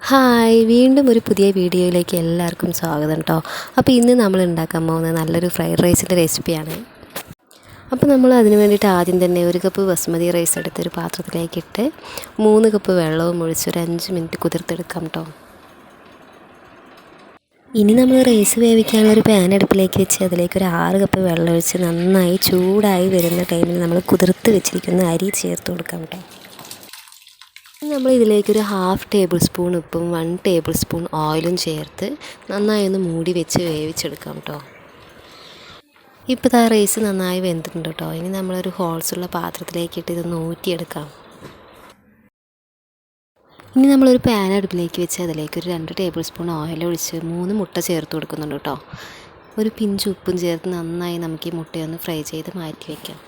Hi, വീണ്ടും ഒരു പുതിയ വീഡിയോയിലേക്ക് എല്ലാവർക്കും സ്വാഗതം കേട്ടോ. അപ്പോൾ ഇന്ന് നമ്മൾ ഉണ്ടാക്കാൻ പോകുന്നത് നല്ലൊരു ഫ്രൈഡ് റൈസിൻ്റെ റെസിപ്പിയാണ്. അപ്പോൾ നമ്മൾ അതിന് വേണ്ടിയിട്ട് ആദ്യം തന്നെ 1 കപ്പ് ബസ്മതി റൈസ് എടുത്തൊരു പാത്രത്തിലേക്കിട്ട് 3 കപ്പ് വെള്ളവും ഒഴിച്ച് ഒരു 5 മിനിറ്റ് കുതിർത്തെടുക്കാം കേട്ടോ. ഇനി നമ്മൾ റൈസ് വേവിക്കാനുള്ള ഒരു പാൻ അടുപ്പിലേക്ക് വെച്ച് അതിലേക്ക് ഒരു 6 കപ്പ് വെള്ളം ഒഴിച്ച് നന്നായി ചൂടായി വരുന്ന ടൈമിൽ നമ്മൾ കുതിർത്ത് വെച്ചിരിക്കുന്ന അരി ചേർത്ത് കൊടുക്കാം കേട്ടോ. നമ്മൾ ഇതിലേക്കൊരു 1/2 ടേബിൾ സ്പൂൺ ഉപ്പും 1 ടേബിൾ സ്പൂൺ ഓയിലും ചേർത്ത് നന്നായി ഒന്ന് മൂടി വെച്ച് വേവിച്ചെടുക്കാം കേട്ടോ. ഇപ്പോൾ റൈസ് നന്നായി വെന്തിട്ടുണ്ട് കേട്ടോ. ഇനി നമ്മളൊരു ഹോൾസുള്ള പാത്രത്തിലേക്കിട്ട് ഇതൊന്ന് ഊറ്റിയെടുക്കാം. ഇനി നമ്മളൊരു പാൻ അടുപ്പിലേക്ക് വെച്ച് അതിലേക്കൊരു 2 ടേബിൾ സ്പൂൺ ഓയിൽ ഒഴിച്ച് 3 മുട്ട ചേർത്ത് കൊടുക്കുന്നുണ്ട് കേട്ടോ. ഒരു പിഞ്ച് ഉപ്പും ചേർത്ത് നന്നായി നമുക്ക് ഈ മുട്ടയൊന്ന് ഫ്രൈ ചെയ്ത് മാറ്റി വയ്ക്കാം.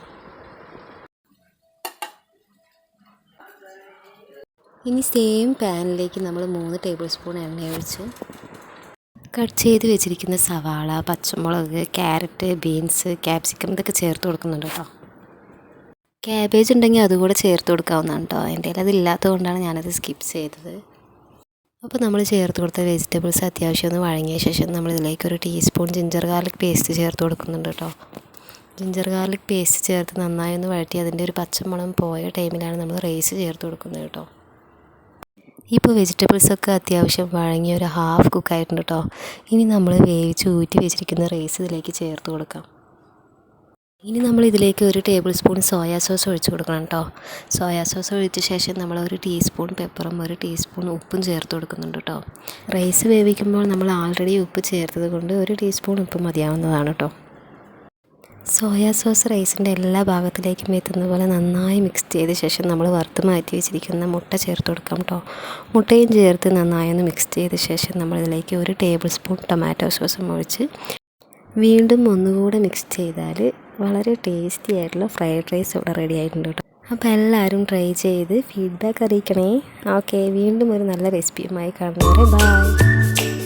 ഇനി സെയിം പാനിലേക്ക് നമ്മൾ 3 ടേബിൾ സ്പൂൺ എണ്ണ ഒഴിച്ച് കട്ട് ചെയ്ത് വെച്ചിരിക്കുന്ന സവാള, പച്ചമുളക്, ക്യാരറ്റ്, ബീൻസ്, ക്യാപ്സിക്കം ഇതൊക്കെ ചേർത്ത് കൊടുക്കുന്നുണ്ട് കേട്ടോ. ക്യാബേജ് ഉണ്ടെങ്കിൽ അതുകൂടെ ചേർത്ത് കൊടുക്കാവുന്നതാണ് കേട്ടോ. എൻ്റെ കയ്യിൽ അതില്ലാത്തത് കൊണ്ടാണ് ഞാനത് സ്കിപ്പ് ചെയ്തത്. അപ്പോൾ നമ്മൾ ചേർത്ത് കൊടുത്ത വെജിറ്റബിൾസ് അത്യാവശ്യം ഒന്ന് വഴങ്ങിയ ശേഷം നമ്മളിതിലേക്ക് 1 ടീസ്പൂൺ ജിഞ്ചർ ഗാർലിക് പേസ്റ്റ് ചേർത്ത് കൊടുക്കുന്നുണ്ട് കേട്ടോ. ജിഞ്ചർ ഗാർലിക് പേസ്റ്റ് ചേർത്ത് നന്നായി ഒന്ന് വഴറ്റി അതിൻ്റെ ഒരു പച്ചമണം പോയ ടൈമിലാണ് നമ്മൾ റൈസ് ചേർത്ത് കൊടുക്കുന്നത് കേട്ടോ. ഇപ്പോൾ വെജിറ്റബിൾസൊക്കെ അത്യാവശ്യം വഴങ്ങി ഒരു ഹാഫ് കുക്കായിട്ടുണ്ട് കേട്ടോ. ഇനി നമ്മൾ വേവിച്ച് ഊറ്റി വെച്ചിരിക്കുന്ന റൈസ് ഇതിലേക്ക് ചേർത്ത് കൊടുക്കാം. ഇനി നമ്മൾ ഇതിലേക്ക് 1 ടേബിൾ സ്പൂൺ സോയാ സോസ് ഒഴിച്ച് കൊടുക്കണം കേട്ടോ. സോയാ സോസ് ഒഴിച്ച ശേഷം നമ്മൾ 1 ടീസ്പൂൺ പെപ്പറും 1 ടീസ്പൂൺ ഉപ്പും ചേർത്ത് കൊടുക്കുന്നുണ്ട് കേട്ടോ. റൈസ് വേവിക്കുമ്പോൾ നമ്മൾ ആൾറെഡി ഉപ്പ് ചേർത്തത് കൊണ്ട് 1 ടീസ്പൂൺ ഉപ്പ് മതിയാവുന്നതാണ് കേട്ടോ. സോയാ സോസ് റൈസിൻ്റെ എല്ലാ ഭാഗത്തിലേക്കും എത്തുന്ന പോലെ നന്നായി മിക്സ് ചെയ്ത ശേഷം നമ്മൾ വറുത്ത് മാറ്റി വെച്ചിരിക്കുന്ന മുട്ട ചേർത്ത് കൊടുക്കാം കേട്ടോ. മുട്ടയും ചേർത്ത് നന്നായി ഒന്ന് മിക്സ് ചെയ്ത ശേഷം നമ്മളിതിലേക്ക് 1 ടേബിൾ സ്പൂൺ ടൊമാറ്റോ സോസും ഒഴിച്ച് വീണ്ടും ഒന്നുകൂടെ മിക്സ് ചെയ്താൽ വളരെ ടേസ്റ്റി ആയിട്ടുള്ള ഫ്രൈഡ് റൈസ് ഇവിടെ റെഡി ആയിട്ടുണ്ട് കേട്ടോ. അപ്പോൾ എല്ലാവരും ട്രൈ ചെയ്ത് ഫീഡ്ബാക്ക് അറിയിക്കണേ. ഓക്കെ, വീണ്ടും ഒരു നല്ല റെസിപ്പിയുമായി കാണുന്നവരെ ബൈ.